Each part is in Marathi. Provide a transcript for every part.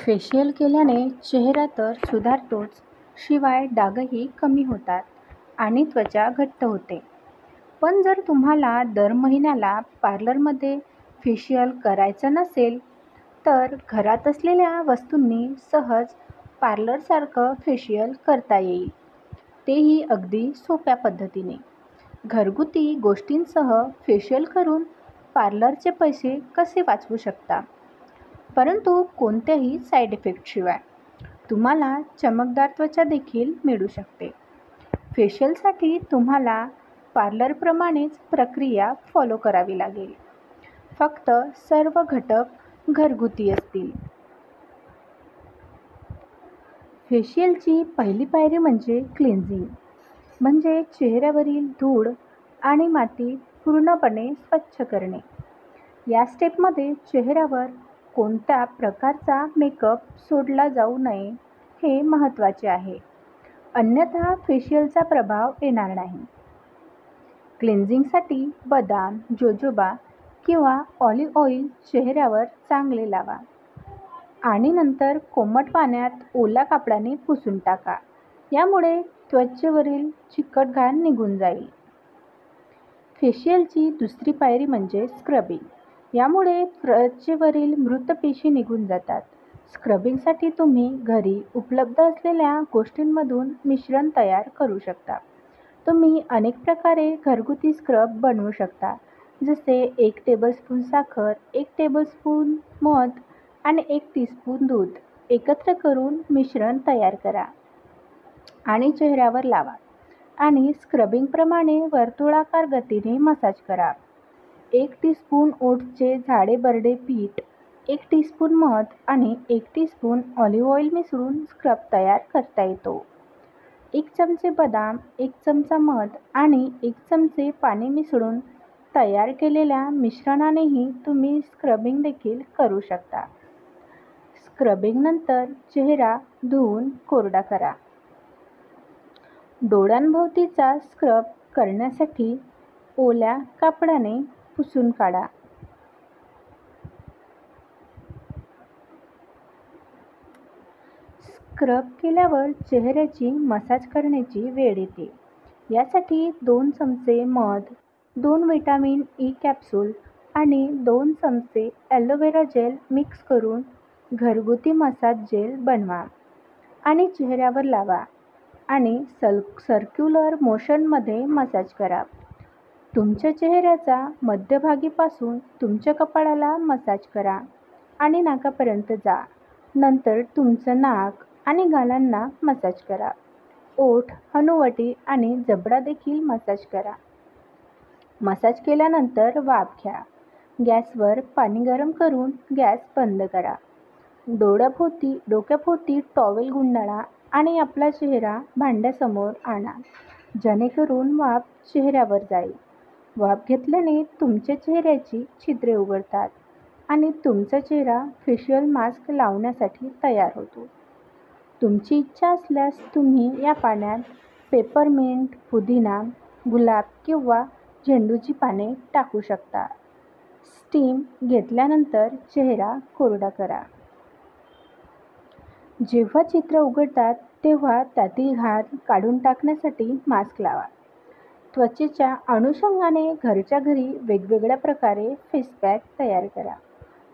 फेशियल केल्याने चेहरा तर सुधारतोच, शिवाय डागही कमी होतात आणि त्वचा घट्ट होते. पण जर तुम्हाला दर महिन्याला पार्लरमध्ये फेशियल करायचं नसेल, तर घरात असलेल्या वस्तूंनी सहज पार्लरसारखं फेशियल करता येईल. तेही अगदी सोप्या पद्धतीने. घरगुती गोष्टींसह फेशियल करून पार्लरचे पैसे कसे वाचवू शकता, परंतु कोणत्याही साईड इफेक्टशिवाय. तुम्हाला चमकदार त्वचा देखील मिळू शकते. फेशियलसाठी तुम्हाला पार्लरप्रमाणेच प्रक्रिया फॉलो करावी लागेल. फक्त सर्व घटक घरगुती असतील. फेशियलची पहिली पायरी म्हणजे क्लिन्झिंग, म्हणजे चेहऱ्यावरील धूळ आणि माती पूर्णपणे स्वच्छ करणे. या स्टेपमध्ये चेहऱ्यावर कोणत्या प्रकारचा मेकअप सोडला जाऊ नये हे महत्त्वाचे आहे, अन्यथा फेशियलचा प्रभाव येणार नाही. क्लिन्झिंगसाठी बदाम, जोजोबा किंवा ऑलिव्ह ऑइल चेहऱ्यावर चांगले लावा आणि नंतर कोमट पाण्यात ओल्या कापडाने पुसून टाका. यामुळे त्वचेवरील चिकट घाण निघून जाईल. फेशियलची दुसरी पायरी म्हणजे स्क्रबिंग. यामुळे त्वचेवरील मृत पेशी निघून जातात. स्क्रबिंगसाठी तुम्ही घरी उपलब्ध असलेल्या गोष्टींमधून मिश्रण तयार करू शकता. तुम्ही अनेक प्रकारे घरगुती स्क्रब बनवू शकता, जसे 1 टेबलस्पून साखर, 1 टेबलस्पून मध आणि 1 टीस्पून दूध एकत्र करून मिश्रण तयार करा आणि चेहऱ्यावर लावा आणि स्क्रबिंगप्रमाणे वर्तुळाकार गतीने मसाज करा. 1 टीस्पून ओट्सचे जाडे बरडे पीठ, 1 टीस्पून मध आणि 1 टीस्पून ऑलिव्ह ऑइल मिसळून स्क्रब तयार करता येतो. 1 चमचे बदाम, 1 चमचा मध आणि 1 चमचे पाणी मिसळून तयार केलेल्या मिश्रणानेही तुम्ही स्क्रबिंग देखील करू शकता. स्क्रबिंगनंतर चेहरा धुवून कोरडा करा. डोळ्यांभोवतीचा स्क्रब करण्यासाठी ओल्या कापडाने पुसून काढा. स्क्रब केल्यावर चेहऱ्याची मसाज करण्याची वेळ येते. यासाठी 2 चमचे मध, 2 व्हिटॅमिन ई कॅप्सूल आणि 2 चमचे ॲलोवेरा जेल मिक्स करून घरगुती मसाज जेल बनवा आणि चेहऱ्यावर लावा आणि सर्क्युलर मोशनमध्ये मसाज करा. तुमच्या चेहऱ्याचा मध्यभागीपासून तुमच्या कपाळाला मसाज करा आणि नाकापर्यंत जा. नंतर तुमचं नाक आणि गालांना मसाज करा. ओठ, हनुवटी आणि जबडा देखील मसाज करा. मसाज केल्यानंतर वाफ घ्या. गॅसवर पाणी गरम करून गॅस बंद करा. डोक्याभोवती टॉवेल गुंडाळा आणि आपला चेहरा भांड्यासमोर आणा, जेणेकरून वाफ चेहऱ्यावर जाईल. वाफ घेतल्याने तुमच्या चेहऱ्याची छिद्रे उघडतात आणि तुमचा चेहरा फेशियल मास्क लावण्यासाठी तयार होतो. तुमची इच्छा असल्यास तुम्ही या पाण्यात पेपरमिंट, पुदिना, गुलाब किंवा झेंडूची पाने टाकू शकता. स्टीम घेतल्यानंतर चेहरा कोरडा करा. जेव्हा छिद्र उघडतात तेव्हा त्यातील घाण काढून टाकण्यासाठी मास्क लावा. त्वचेच्या अनुषंगाने घरच्या घरी वेगवेगळ्या प्रकारे फेस पॅक तयार करा.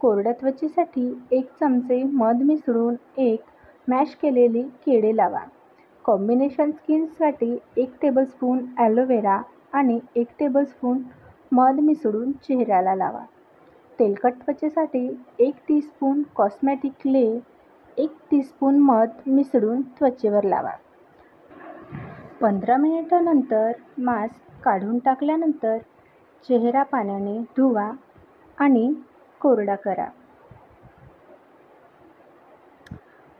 कोरड्या त्वचेसाठी 1 चमचे मध मिसळून 1 मॅश केलेली केळे लावा. कॉम्बिनेशन स्किनसाठी 1 टेबलस्पून ॲलोवेरा आणि 1 टेबलस्पून मध मिसळून चेहऱ्याला लावा. तेलकट त्वचेसाठी 1 टीस्पून कॉस्मेटिक क्ले, 1 टीस्पून मध मिसळून त्वचेवर लावा. 15 मिनिटांनंतर मास्क काढून टाकल्यानंतर चेहरा पाण्याने धुवा आणि कोरडा करा.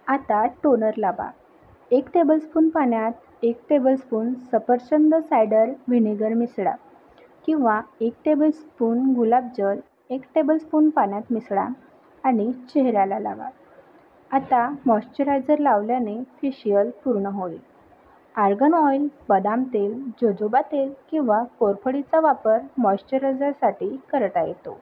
आता टोनर लावा. 1 टेबलस्पून पाण्यात 1 टेबलस्पून सफरचंद सायडर व्हिनेगर मिसळा किंवा 1 टेबलस्पून गुलाबजल 1 टेबलस्पून पाण्यात मिसळा आणि चेहऱ्याला लावा. आता मॉइश्चरायझर लावल्याने फेशियल पूर्ण होईल. आर्गन ऑइल, बदाम तेल, जोजोबा तेल किंवा कोरफडीचा वापर मॉइश्चरायझरसाठी करता येतो.